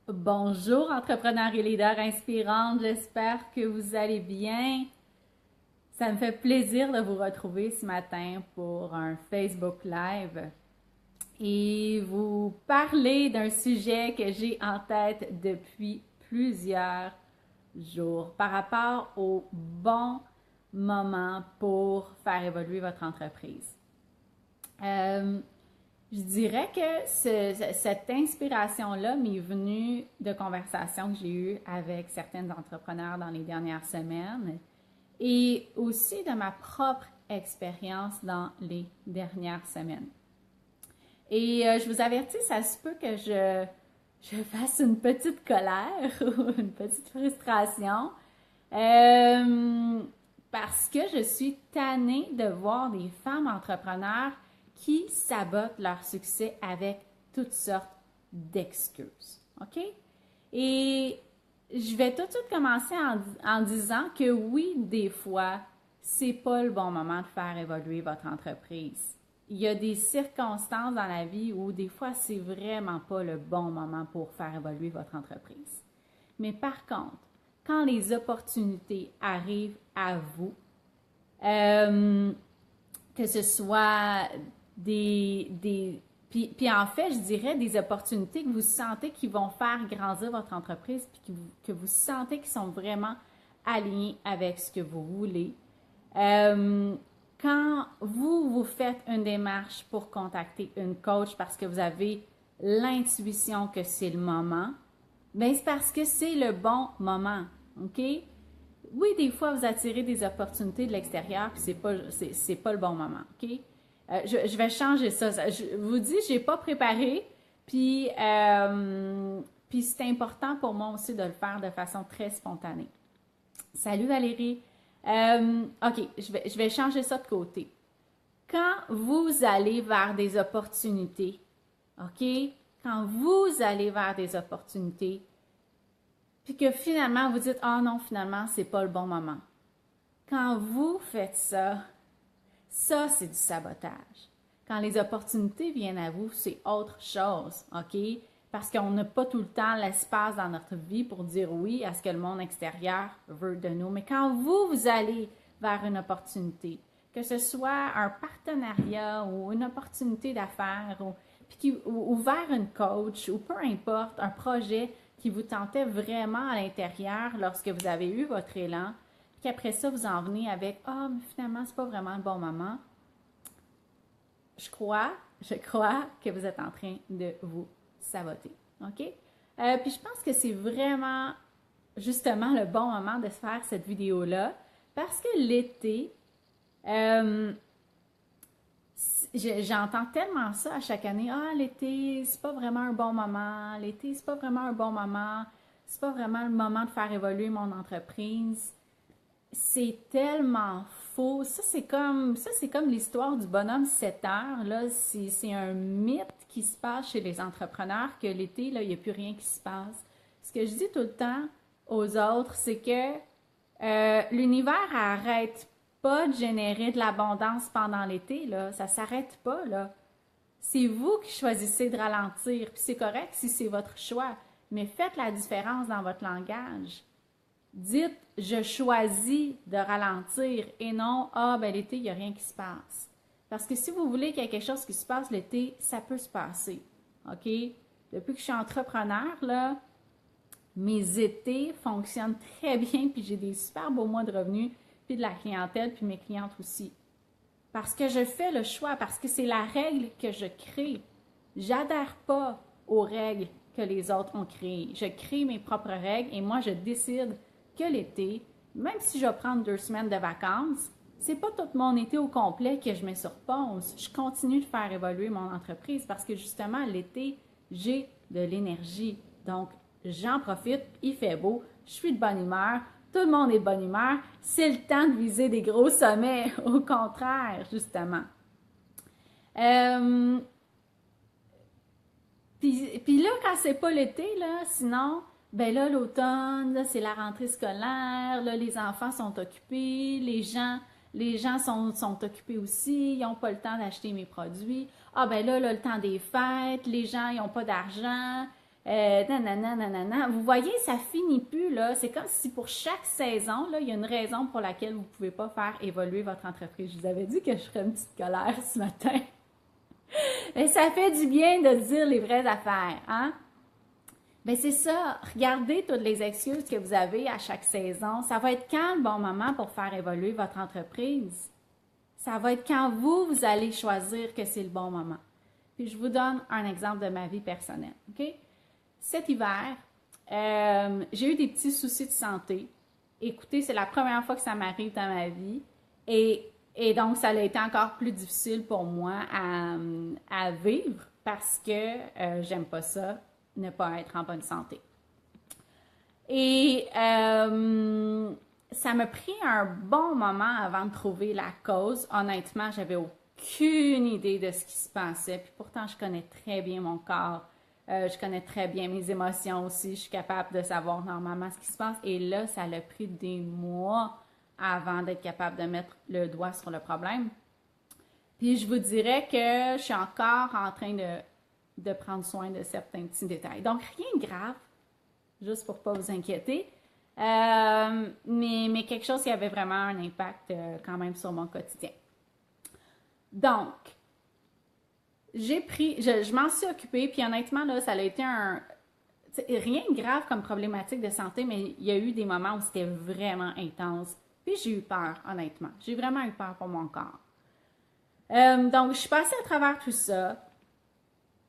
Bonjour entrepreneurs et leaders inspirantes, j'espère que vous allez bien. Ça me fait plaisir de vous retrouver ce matin pour un Facebook Live et vous parler d'un sujet que j'ai en tête depuis plusieurs jours par rapport au bon moment pour faire évoluer votre entreprise. Je dirais que cette inspiration-là m'est venue de conversations que j'ai eues avec certains entrepreneurs dans les dernières semaines et aussi de ma propre expérience dans les dernières semaines. Et je vous avertis, ça se peut que je fasse une petite colère ou une petite frustration parce que je suis tannée de voir des femmes entrepreneurs qui sabotent leur succès avec toutes sortes d'excuses. OK? Et je vais tout de suite commencer en disant que oui, des fois, c'est pas le bon moment de faire évoluer votre entreprise. Il y a des circonstances dans la vie où des fois, c'est vraiment pas le bon moment pour faire évoluer votre entreprise. Mais par contre, quand les opportunités arrivent à vous, que ce soit puis en fait, je dirais des opportunités que vous sentez qui vont faire grandir votre entreprise, puis que vous sentez qui sont vraiment alignés avec ce que vous voulez. Quand vous faites une démarche pour contacter une coach parce que vous avez l'intuition que c'est le moment, bien c'est parce que c'est le bon moment, OK? Oui, des fois, vous attirez des opportunités de l'extérieur, puis c'est pas le bon moment, OK? Je vais changer ça. Je vous dis, je n'ai pas préparé, puis c'est important pour moi aussi de le faire de façon très spontanée. Salut Valérie. OK, je vais changer ça de côté. Quand vous allez vers des opportunités, OK? Quand vous allez vers des opportunités, puis que finalement vous dites, ah non, finalement, c'est pas le bon moment. Quand vous faites ça, c'est du sabotage. Quand les opportunités viennent à vous, c'est autre chose, OK? Parce qu'on n'a pas tout le temps l'espace dans notre vie pour dire oui à ce que le monde extérieur veut de nous. Mais quand vous allez vers une opportunité, que ce soit un partenariat ou une opportunité d'affaires ou vers une coach ou peu importe, un projet qui vous tentait vraiment à l'intérieur lorsque vous avez eu votre élan, puis qu'après ça, vous en venez avec « Ah, mais finalement, c'est pas vraiment le bon moment », je crois que vous êtes en train de vous saboter. OK? Puis je pense que c'est vraiment, justement, le bon moment de se faire cette vidéo-là parce que l'été, j'entends tellement ça à chaque année. Ah, l'été, c'est pas vraiment un bon moment. L'été, c'est pas vraiment un bon moment. C'est pas vraiment le moment de faire évoluer mon entreprise. C'est tellement faux. Ça, c'est comme l'histoire du bonhomme 7 heures. Là, c'est un mythe qui se passe chez les entrepreneurs que l'été, là, il n'y a plus rien qui se passe. Ce que je dis tout le temps aux autres, c'est que l'univers arrête pas de générer de l'abondance pendant l'été, là. Ça s'arrête pas, là. C'est vous qui choisissez de ralentir, puis c'est correct si c'est votre choix, mais faites la différence dans votre langage. Dites « je choisis de ralentir » et non « ah, ben l'été, il n'y a rien qui se passe ». Parce que si vous voulez qu'il y ait quelque chose qui se passe l'été, ça peut se passer, OK? Depuis que je suis entrepreneur, là, mes étés fonctionnent très bien, puis j'ai des super beaux mois de revenus, puis de la clientèle, puis mes clientes aussi. Parce que je fais le choix, parce que c'est la règle que je crée. J'adhère pas aux règles que les autres ont créées. Je crée mes propres règles et moi, je décide que l'été, même si je vais prendre 2 semaines de vacances, c'est pas tout mon été au complet que je mets sur pause. Je continue de faire évoluer mon entreprise parce que justement, l'été, j'ai de l'énergie. Donc, j'en profite, il fait beau, je suis de bonne humeur, tout le monde est de bonne humeur. C'est le temps de viser des gros sommets, au contraire, justement. Puis là, quand c'est pas l'été, là, sinon, ben là, l'automne, là, c'est la rentrée scolaire, là, les enfants sont occupés, les gens sont occupés aussi, ils n'ont pas le temps d'acheter mes produits. Ah, ben là, le temps des fêtes, les gens, ils n'ont pas d'argent. nanana, nanana. Vous voyez, ça finit plus, là. C'est comme si pour chaque saison, là, il y a une raison pour laquelle vous ne pouvez pas faire évoluer votre entreprise. Je vous avais dit que je ferais une petite colère ce matin. Mais ça fait du bien de dire les vraies affaires, hein? Bien, c'est ça. Regardez toutes les excuses que vous avez à chaque saison. Ça va être quand le bon moment pour faire évoluer votre entreprise? Ça va être quand vous allez choisir que c'est le bon moment. Puis je vous donne un exemple de ma vie personnelle, OK? Cet hiver, j'ai eu des petits soucis de santé. Écoutez, c'est la première fois que ça m'arrive dans ma vie. Et donc, ça a été encore plus difficile pour moi à vivre parce que j'aime pas ça, ne pas être en bonne santé. Et ça m'a pris un bon moment avant de trouver la cause. Honnêtement, j'avais aucune idée de ce qui se passait. Puis pourtant, je connais très bien mon corps. Je connais très bien mes émotions aussi. Je suis capable de savoir normalement ce qui se passe. Et là, ça a pris des mois avant d'être capable de mettre le doigt sur le problème. Puis je vous dirais que je suis encore en train de prendre soin de certains petits détails. Donc, rien de grave, juste pour ne pas vous inquiéter. Mais quelque chose qui avait vraiment un impact quand même sur mon quotidien. Donc, je m'en suis occupée, puis honnêtement, là, ça a été rien de grave comme problématique de santé, mais il y a eu des moments où c'était vraiment intense. Puis j'ai eu peur, honnêtement. J'ai vraiment eu peur pour mon corps. Donc, je suis passée à travers tout ça.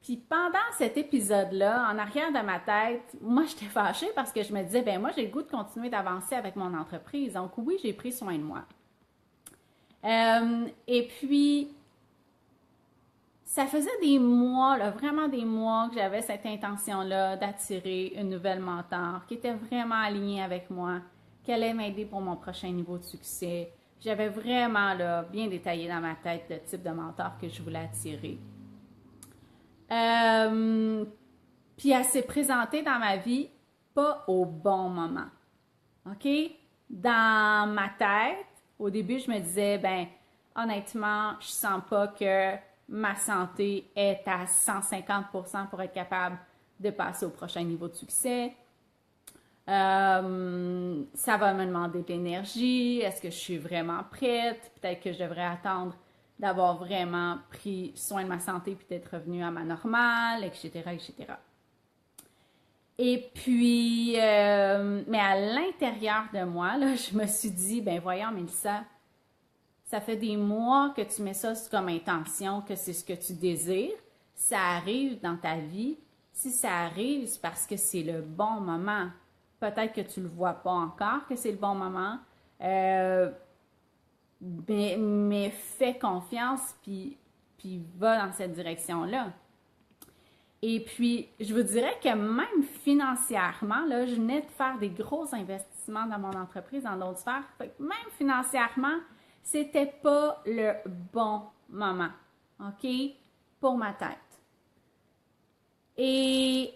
Puis pendant cet épisode-là, en arrière de ma tête, moi, j'étais fâchée parce que je me disais, ben moi, j'ai le goût de continuer d'avancer avec mon entreprise. Donc oui, j'ai pris soin de moi. Et puis, ça faisait des mois, là, vraiment des mois que j'avais cette intention-là d'attirer une nouvelle mentor qui était vraiment alignée avec moi, qui allait m'aider pour mon prochain niveau de succès. J'avais vraiment là, bien détaillé dans ma tête le type de mentor que je voulais attirer. Puis elle s'est présentée dans ma vie pas au bon moment. OK? Dans ma tête, au début, je me disais, ben honnêtement, je sens pas que ma santé est à 150% pour être capable de passer au prochain niveau de succès. Ça va me demander de l'énergie. Est-ce que je suis vraiment prête? Peut-être que je devrais attendre d'avoir vraiment pris soin de ma santé puis d'être revenue à ma normale, etc., etc. Et puis, mais à l'intérieur de moi, là, je me suis dit, ben voyons, Mélissa, ça fait des mois que tu mets ça comme intention, que c'est ce que tu désires. Ça arrive dans ta vie. Si ça arrive, c'est parce que c'est le bon moment. Peut-être que tu ne le vois pas encore, que c'est le bon moment. Mais fais confiance, puis va dans cette direction-là. Et puis, je vous dirais que même financièrement, là, je venais de faire des gros investissements dans mon entreprise, dans d'autres sphères. Fait que même financièrement, c'était pas le bon moment, OK, pour ma tête. Et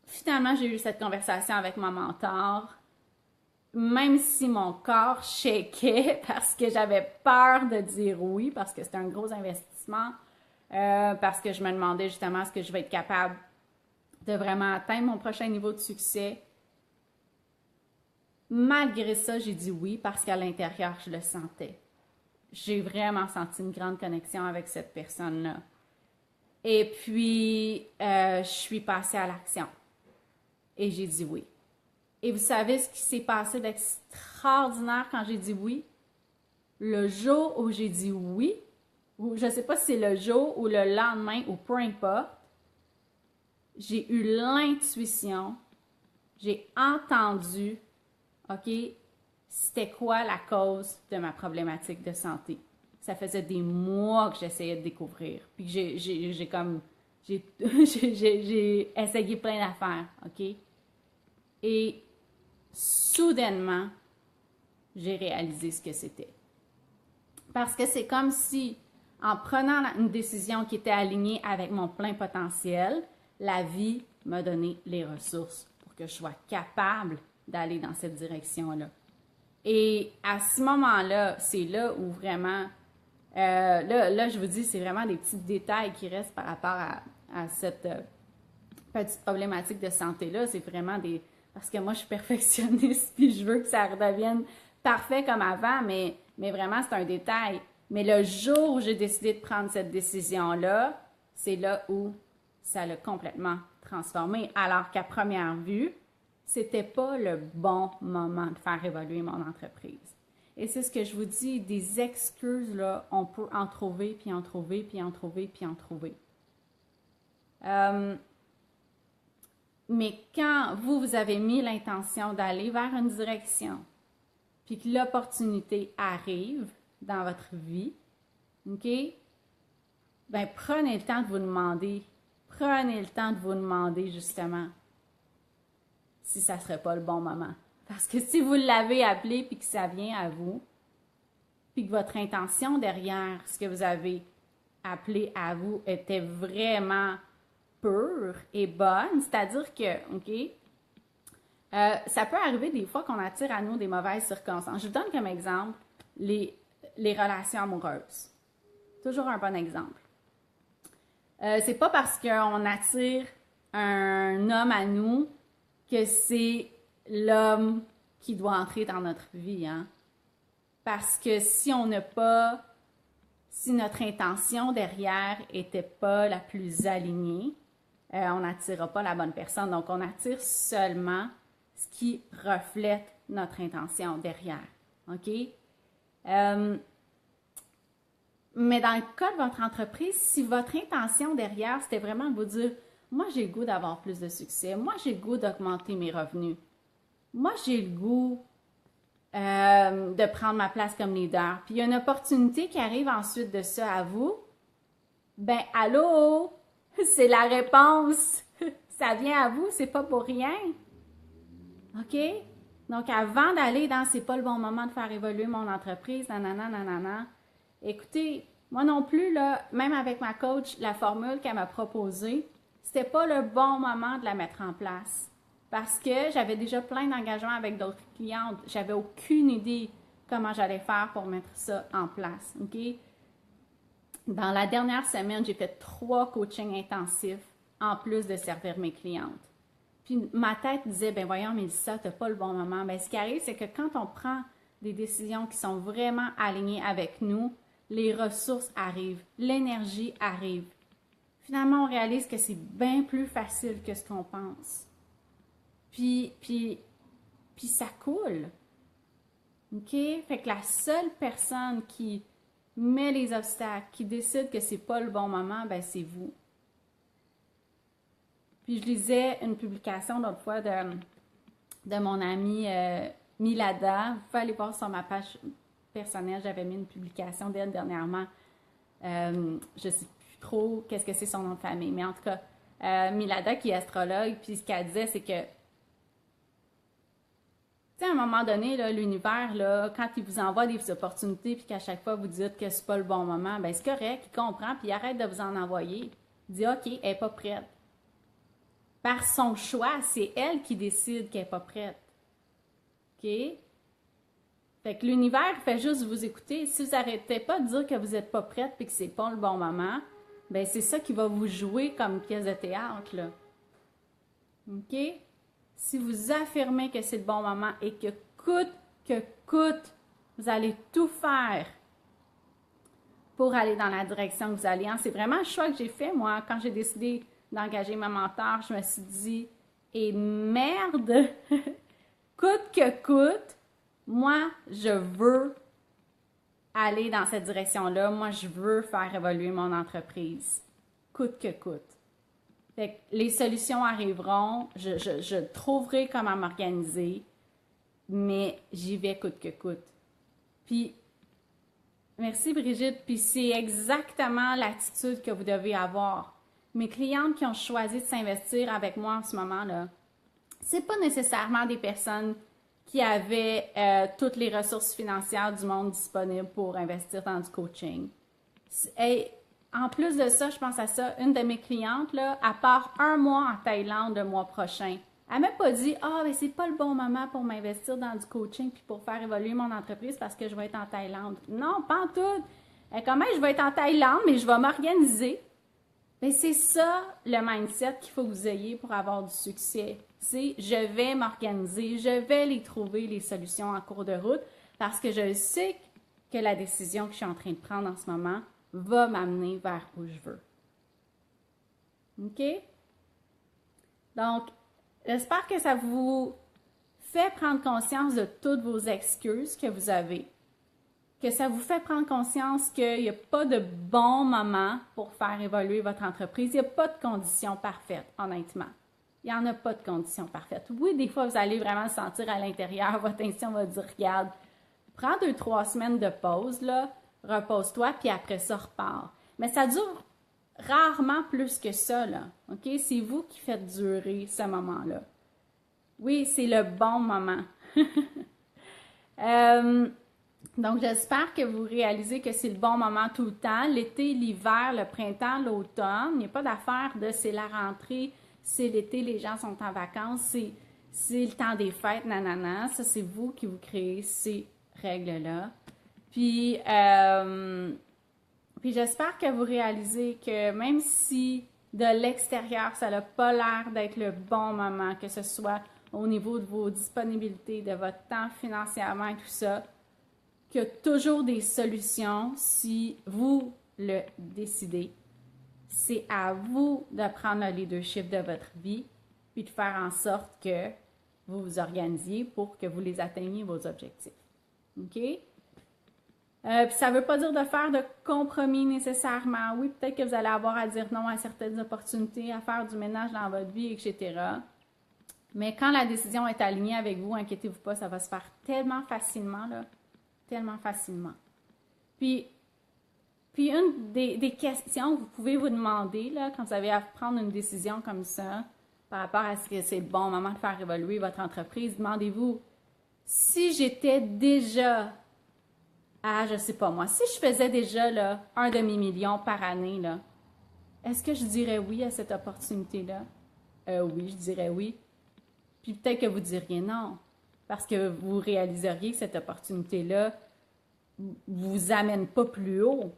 finalement, j'ai eu cette conversation avec ma mentor, même si mon corps shakeait parce que j'avais peur de dire oui, parce que c'était un gros investissement, parce que je me demandais justement est-ce que je vais être capable de vraiment atteindre mon prochain niveau de succès. Malgré ça, j'ai dit oui parce qu'à l'intérieur, je le sentais. J'ai vraiment senti une grande connexion avec cette personne-là. Et puis, je suis passée à l'action. Et j'ai dit oui. Et vous savez ce qui s'est passé d'extraordinaire quand j'ai dit oui? Le jour où j'ai dit oui, ou je ne sais pas si c'est le jour ou le lendemain ou peu importe, j'ai eu l'intuition, j'ai entendu, OK, c'était quoi la cause de ma problématique de santé. Ça faisait des mois que j'essayais de découvrir. Puis j'ai essayé plein d'affaires, OK? Et soudainement, j'ai réalisé ce que c'était. Parce que c'est comme si, en prenant une décision qui était alignée avec mon plein potentiel, la vie m'a donné les ressources pour que je sois capable d'aller dans cette direction-là. Et à ce moment-là, c'est là où vraiment, là, je vous dis, c'est vraiment des petits détails qui restent par rapport à cette petite problématique de santé-là. C'est vraiment des... Parce que moi, je suis perfectionniste, puis je veux que ça redevienne parfait comme avant, mais vraiment, c'est un détail. Mais le jour où j'ai décidé de prendre cette décision-là, c'est là où ça l'a complètement transformé. Alors qu'à première vue, c'était pas le bon moment de faire évoluer mon entreprise. Et c'est ce que je vous dis, des excuses, là, on peut en trouver, puis en trouver, puis en trouver, puis en trouver. Mais quand vous avez mis l'intention d'aller vers une direction, puis que l'opportunité arrive dans votre vie, OK? Ben, prenez le temps de vous demander, justement, si ça ne serait pas le bon moment. Parce que si vous l'avez appelé, puis que ça vient à vous, puis que votre intention derrière ce que vous avez appelé à vous était vraiment pure et bonne, c'est-à-dire que, OK, ça peut arriver des fois qu'on attire à nous des mauvaises circonstances. Je vous donne comme exemple les relations amoureuses. Toujours un bon exemple. C'est pas parce qu'on attire un homme à nous que c'est l'homme qui doit entrer dans notre vie, hein? Parce que si notre intention derrière était pas la plus alignée, on n'attirera pas la bonne personne. Donc, on attire seulement ce qui reflète notre intention derrière. OK? Mais dans le cas de votre entreprise, si votre intention derrière, c'était vraiment de vous dire, moi, j'ai le goût d'avoir plus de succès. Moi, j'ai le goût d'augmenter mes revenus. Moi, j'ai le goût de prendre ma place comme leader. Puis, il y a une opportunité qui arrive ensuite de ça à vous. Ben, allô? C'est la réponse. Ça vient à vous, c'est pas pour rien. OK? Donc, avant d'aller dans c'est pas le bon moment de faire évoluer mon entreprise, nanana, écoutez, moi non plus, là, même avec ma coach, la formule qu'elle m'a proposée, c'était pas le bon moment de la mettre en place. Parce que j'avais déjà plein d'engagements avec d'autres clientes. J'avais aucune idée comment j'allais faire pour mettre ça en place. OK? Dans la dernière semaine, j'ai fait 3 coachings intensifs en plus de servir mes clientes. Puis ma tête disait, ben voyons, Mélissa, t'as pas le bon moment. Ben ce qui arrive, c'est que quand on prend des décisions qui sont vraiment alignées avec nous, les ressources arrivent, l'énergie arrive. Finalement, on réalise que c'est bien plus facile que ce qu'on pense. Puis ça coule. OK? Fait que la seule personne qui met les obstacles, qui décide que c'est pas le bon moment, ben c'est vous. Puis je lisais une publication l'autre fois de mon amie Milada. Vous pouvez aller voir sur ma page personnelle, j'avais mis une publication d'elle dernièrement. Je ne sais plus trop qu'est-ce que c'est son nom de famille, mais en tout cas, Milada qui est astrologue, puis ce qu'elle disait, c'est que tu sais, à un moment donné, là, l'univers, là, quand il vous envoie des opportunités puis qu'à chaque fois vous dites que c'est pas le bon moment, ben c'est correct, il comprend puis il arrête de vous en envoyer. Il dit OK, elle n'est pas prête. Par son choix, c'est elle qui décide qu'elle n'est pas prête. OK? Fait que l'univers fait juste vous écouter. Si vous n'arrêtez pas de dire que vous n'êtes pas prête et que c'est pas le bon moment, ben c'est ça qui va vous jouer comme une pièce de théâtre, là. OK? Si vous affirmez que c'est le bon moment et que coûte, vous allez tout faire pour aller dans la direction que vous allez. C'est vraiment un choix que j'ai fait, moi, quand j'ai décidé d'engager ma mentor. Je me suis dit, et merde, coûte que coûte, moi, je veux aller dans cette direction-là. Moi, je veux faire évoluer mon entreprise, coûte que coûte. Fait que les solutions arriveront, je trouverai comment m'organiser, mais j'y vais coûte que coûte. Puis, merci Brigitte, puis c'est exactement l'attitude que vous devez avoir. Mes clientes qui ont choisi de s'investir avec moi en ce moment-là, c'est pas nécessairement des personnes qui avaient toutes les ressources financières du monde disponibles pour investir dans du coaching. Et en plus de ça, je pense à ça, une de mes clientes, là, elle part 1 mois en Thaïlande le mois prochain. Elle m'a pas dit « Ah, mais c'est pas le bon moment pour m'investir dans du coaching puis pour faire évoluer mon entreprise parce que je vais être en Thaïlande. » Non, pas en tout. Comment je vais être en Thaïlande, mais je vais m'organiser. Mais c'est ça le mindset qu'il faut que vous ayez pour avoir du succès. C'est je vais m'organiser, je vais les trouver, les solutions en cours de route, parce que je sais que la décision que je suis en train de prendre en ce moment va m'amener vers où je veux. OK? Donc, j'espère que ça vous fait prendre conscience de toutes vos excuses que vous avez, que ça vous fait prendre conscience qu'il n'y a pas de bon moment pour faire évoluer votre entreprise. Il n'y a pas de conditions parfaites, honnêtement. Il n'y en a pas de conditions parfaites. Oui, des fois, vous allez vraiment le sentir à l'intérieur. Votre intuition va dire, regarde, prends 2-3 semaines de pause, là, repose-toi, puis après ça, repars. Mais ça dure rarement plus que ça, là. OK? C'est vous qui faites durer ce moment-là. Oui, c'est le bon moment. Donc, j'espère que vous réalisez que c'est le bon moment tout le temps. L'été, l'hiver, le printemps, l'automne. Il n'y a pas d'affaire de c'est la rentrée, c'est l'été, les gens sont en vacances, c'est le temps des fêtes, nanana. Ça, c'est vous qui vous créez ces règles-là. Puis j'espère que vous réalisez que même si de l'extérieur, ça n'a pas l'air d'être le bon moment, que ce soit au niveau de vos disponibilités, de votre temps financièrement et tout ça, qu'il y a toujours des solutions si vous le décidez. C'est à vous de prendre le leadership de votre vie puis de faire en sorte que vous vous organisiez pour que vous les atteigniez vos objectifs. OK? Puis ça ne veut pas dire de faire de compromis nécessairement. Oui, peut-être que vous allez avoir à dire non à certaines opportunités, à faire du ménage dans votre vie, etc. Mais quand la décision est alignée avec vous, inquiétez-vous pas, ça va se faire tellement facilement, là. Tellement facilement. Puis une des questions que vous pouvez vous demander, là, quand vous avez à prendre une décision comme ça, par rapport à ce que c'est le bon moment de faire évoluer votre entreprise, demandez-vous, si j'étais déjà je sais pas moi, si je faisais déjà là, 1 demi-million par année, là, est-ce que je dirais oui à cette opportunité-là? Oui, je dirais oui. Puis peut-être que vous diriez non, parce que vous réaliseriez que cette opportunité-là ne vous amène pas plus haut.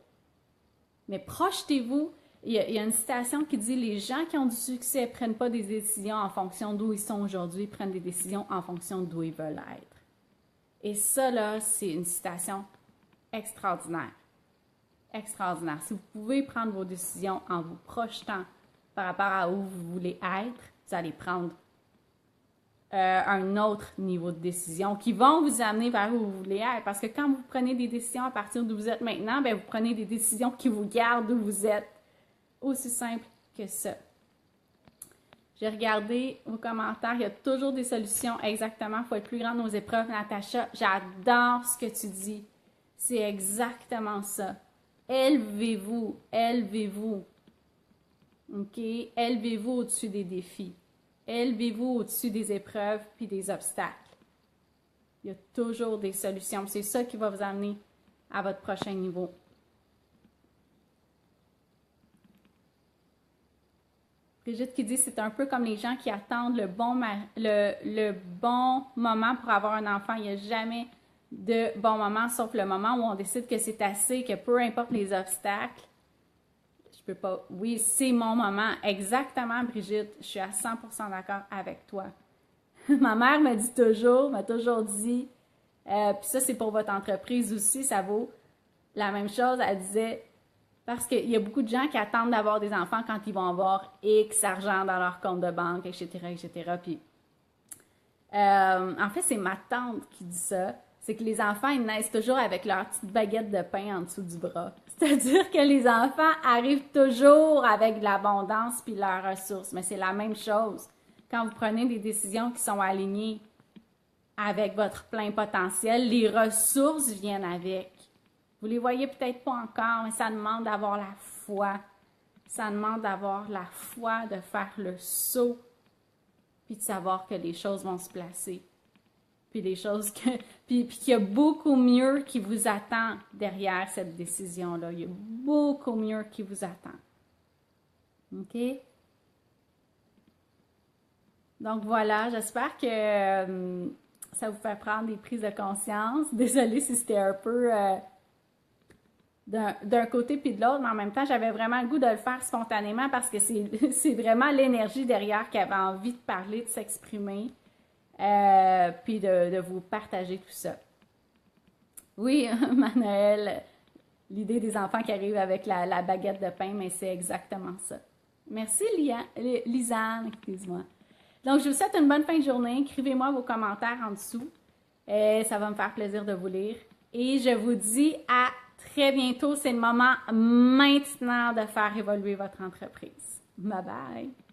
Mais projetez-vous. Il y a une citation qui dit « Les gens qui ont du succès ne prennent pas des décisions en fonction d'où ils sont aujourd'hui, ils prennent des décisions en fonction d'où ils veulent être. » Et ça, là, c'est une citation extraordinaire. Extraordinaire. Si vous pouvez prendre vos décisions en vous projetant par rapport à où vous voulez être, vous allez prendre un autre niveau de décision qui vont vous amener vers où vous voulez être. Parce que quand vous prenez des décisions à partir d'où vous êtes maintenant, bien, vous prenez des décisions qui vous gardent où vous êtes. Aussi simple que ça. J'ai regardé vos commentaires. Il y a toujours des solutions. Exactement. Il faut être plus grand de nos épreuves. Natacha, j'adore ce que tu dis. C'est exactement ça. Élevez-vous. Élevez-vous. OK? Élevez-vous au-dessus des défis. Élevez-vous au-dessus des épreuves puis des obstacles. Il y a toujours des solutions. C'est ça qui va vous amener à votre prochain niveau. Brigitte qui dit c'est un peu comme les gens qui attendent le bon moment pour avoir un enfant. Il n'y a jamais de bon moment sauf le moment où on décide que c'est assez, que peu importe les obstacles, je peux pas. Oui, c'est mon moment. Exactement, Brigitte. Je suis à 100% d'accord avec toi. Ma mère m'a toujours dit, puis ça c'est pour votre entreprise aussi, ça vaut la même chose. Elle disait, parce qu'il y a beaucoup de gens qui attendent d'avoir des enfants quand ils vont avoir X argent dans leur compte de banque, etc., etc. Puis, en fait, c'est ma tante qui dit ça. C'est que les enfants, ils naissent toujours avec leur petite baguette de pain en dessous du bras. C'est-à-dire que les enfants arrivent toujours avec de l'abondance puis leurs ressources. Mais c'est la même chose. Quand vous prenez des décisions qui sont alignées avec votre plein potentiel, les ressources viennent avec. Vous les voyez peut-être pas encore, mais ça demande d'avoir la foi. Ça demande d'avoir la foi de faire le saut, puis de savoir que les choses vont se placer. Puis des choses puis qu'il y a beaucoup mieux qui vous attend derrière cette décision-là. Il y a beaucoup mieux qui vous attend. OK? Donc voilà, j'espère que ça vous fait prendre des prises de conscience. Désolée si c'était un peu d'un côté puis de l'autre, mais en même temps, j'avais vraiment le goût de le faire spontanément parce que c'est vraiment l'énergie derrière qui avait envie de parler, de s'exprimer, puis de vous partager tout ça. Oui, Manuel, l'idée des enfants qui arrivent avec la baguette de pain, mais c'est exactement ça. Merci, Lisanne, excuse-moi. Donc, je vous souhaite une bonne fin de journée. Écrivez-moi vos commentaires en dessous. Ça va me faire plaisir de vous lire. Et je vous dis à très bientôt. C'est le moment maintenant de faire évoluer votre entreprise. Bye bye!